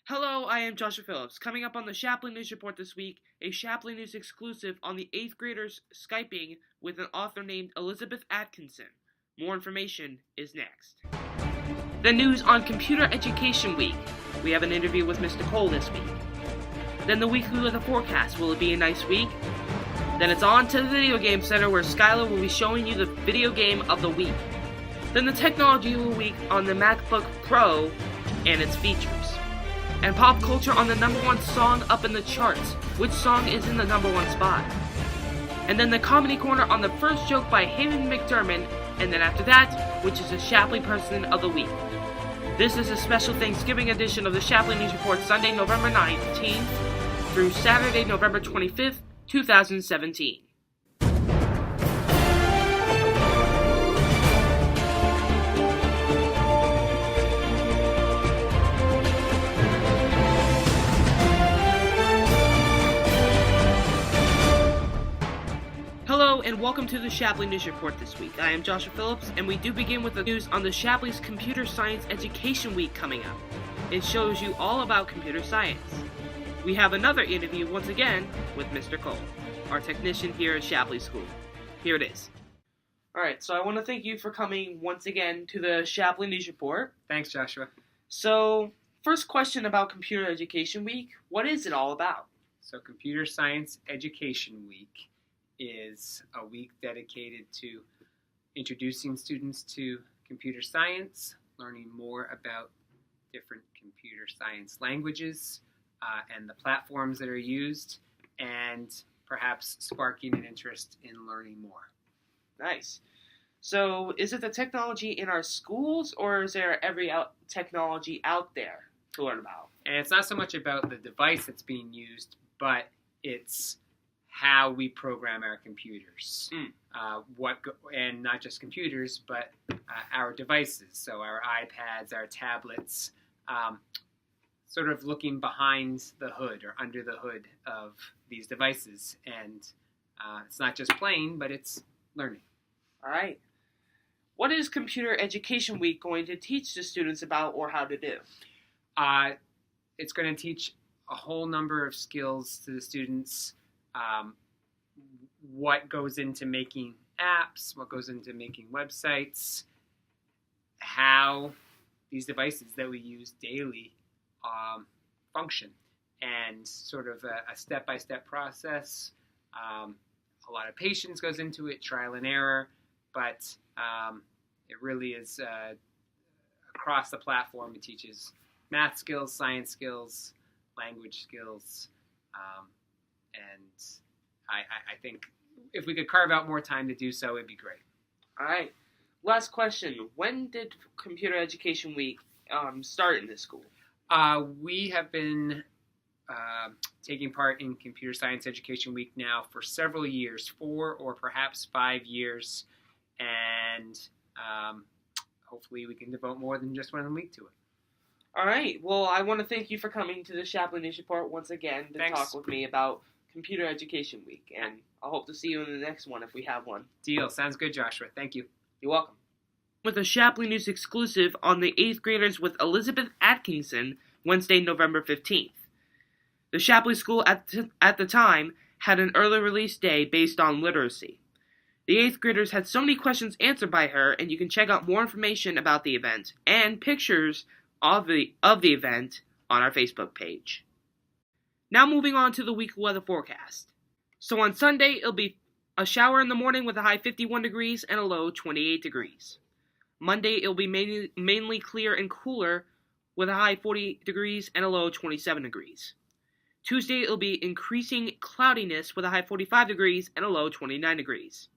Hello, I am Joshua Phillips. Coming up on the Shapleigh News Report this week, a Shapleigh News exclusive on the 8th graders Skyping with an author named Elizabeth Atkinson. More information is next. The news on Computer Education Week. We have an interview with Mr. Cole this week. Then the weekly weather forecast. Will it be a nice week? Then it's on to the Video Game Center where Skylar will be showing you the video game of the week. Then the Technology of the Week on the MacBook Pro and its features. And pop culture on the #1 song up in the charts. Which song is in the #1 spot? And then the Comedy Corner on the first joke by Hayden McDermott. And then after that, which is the Shapleigh Person of the Week. This is a special Thanksgiving edition of the Shapleigh News Report, Sunday, November 19th through Saturday, November 25th, 2017. Hello and welcome to the Shapleigh News Report this week. I am Joshua Phillips, and we do begin with the news on the Shapleigh's Computer Science Education Week coming up. It shows you all about computer science. We have another interview once again with Mr. Cole, our technician here at Shapleigh School. Here it is. Alright, so I want to thank you for coming once again to the Shapleigh News Report. Thanks, Joshua. So, first question about Computer Education Week. What is it all about? So, Computer Science Education Week is a week dedicated to introducing students to computer science, learning more about different computer science languages and the platforms that are used, and perhaps sparking an interest in learning more. Nice. So, is it the technology in our schools, or is there every technology out there to learn about? And it's not so much about the device that's being used, but it's how we program our computers, and not just computers, but our devices, so our iPads, our tablets, sort of looking behind the hood or under the hood of these devices. And it's not just playing, but it's learning. All right. What is Computer Education Week going to teach the students about or how to do? It's going to teach a whole number of skills to the students. What goes into making apps, what goes into making websites, how these devices that we use daily function, and sort of a step-by-step process. A lot of patience goes into it, trial and error, but it really is across the platform. It teaches math skills, science skills, language skills, and I think if we could carve out more time to do so, it'd be great. All right. Last question. When did Computer Education Week start in this school? We have been taking part in Computer Science Education Week now for several years, 4 or perhaps 5 years, and hopefully we can devote more than just 1 week to it. All right. Well, I want to thank you for coming to the Shapleigh News Report once again to Thanks. talk with me about Computer Education Week, and I hope to see you in the next one if we have one. Deal. Sounds good, Joshua. Thank you. You're welcome. With a Shapleigh News exclusive on the 8th graders with Elizabeth Atkinson, Wednesday, November 15th. The Shapleigh School at the time had an early release day based on literacy. The 8th graders had so many questions answered by her, and you can check out more information about the event and pictures of the event on our Facebook page. Now moving on to the weekly weather forecast. So on Sunday, it'll be a shower in the morning with a high 51 degrees and a low 28 degrees. Monday, it'll be mainly clear and cooler with a high 40 degrees and a low 27 degrees. Tuesday, it'll be increasing cloudiness with a high 45 degrees and a low 29 degrees.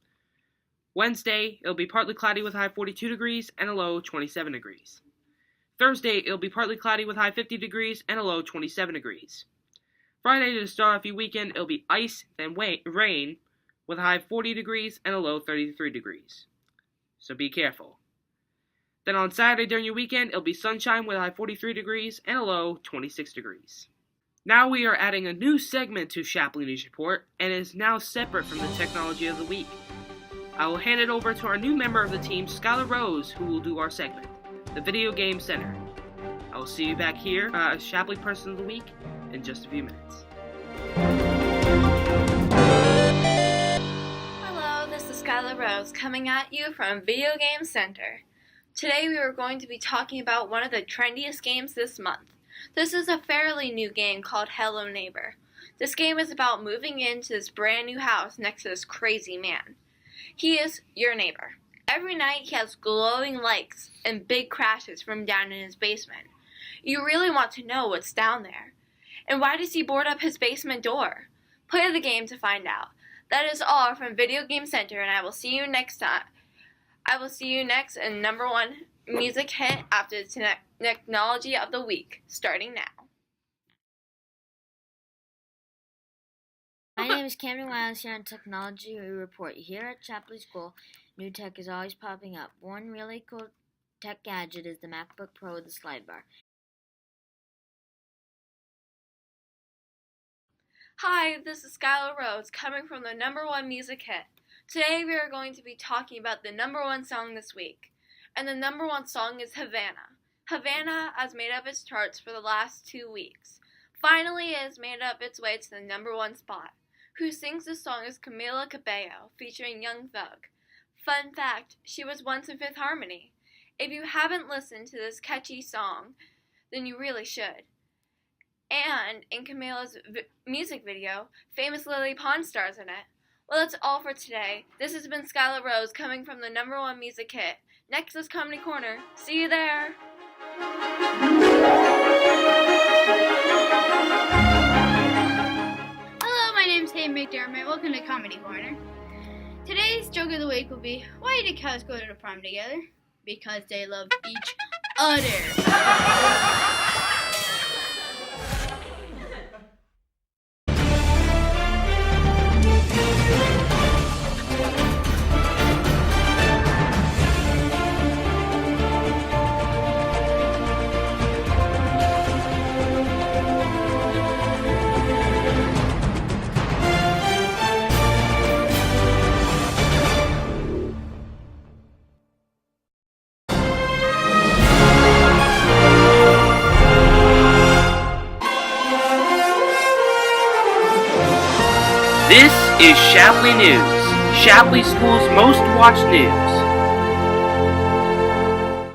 Wednesday, it'll be partly cloudy with a high 42 degrees and a low 27 degrees. Thursday, it'll be partly cloudy with a high 50 degrees and a low 27 degrees. Friday, to start off your weekend, it'll be ice and rain with a high 40 degrees and a low 33 degrees. So be careful. Then on Saturday during your weekend, it'll be sunshine with a high 43 degrees and a low 26 degrees. Now we are adding a new segment to Shapleigh News Report, and it is now separate from the Technology of the Week. I will hand it over to our new member of the team, Skylar Rose, who will do our segment, the Video Game Center. I will will see you back here, Shapleigh Person of the Week, in just a few minutes. Hello, this is Skylar Rose coming at you from Video Game Center. Today we are going to be talking about one of the trendiest games this month. This is a fairly new game called Hello Neighbor. This game is about moving into this brand new house next to this crazy man. He is your neighbor. Every night he has glowing lights and big crashes from down in his basement. You really want to know what's down there. And why does he board up his basement door? Play the game to find out. That is all from Video Game Center, and I will see you next time. I will see you next in number one music hit after the technology of the week, starting now. My name is Camden Wiles here on Technology Report. Here at Shapleigh School, new tech is always popping up. One really cool tech gadget is the MacBook Pro with a slide bar. Hi, this is Skylar Rose coming from the number one music hit. Today we are going to be talking about the number one song this week. And the number one song is Havana. Havana has made up its charts for the last 2 weeks. Finally, it has made up its way to the number one spot. Who sings this song is Camila Cabello, featuring Young Thug. Fun fact, she was once in Fifth Harmony. If you haven't listened to this catchy song, then you really should. And in Camila's music video, famous Lily Pond stars in it. Well, that's all for today. This has been Skylar Rose coming from the number one music hit. Next is Comedy Corner. See you there! Hello, my name's Hayden McDermott. Welcome to Comedy Corner. Today's joke of the week will be, why did cows go to the prom together? Because they love each other. This is Shapleigh News, Shapleigh School's most watched news.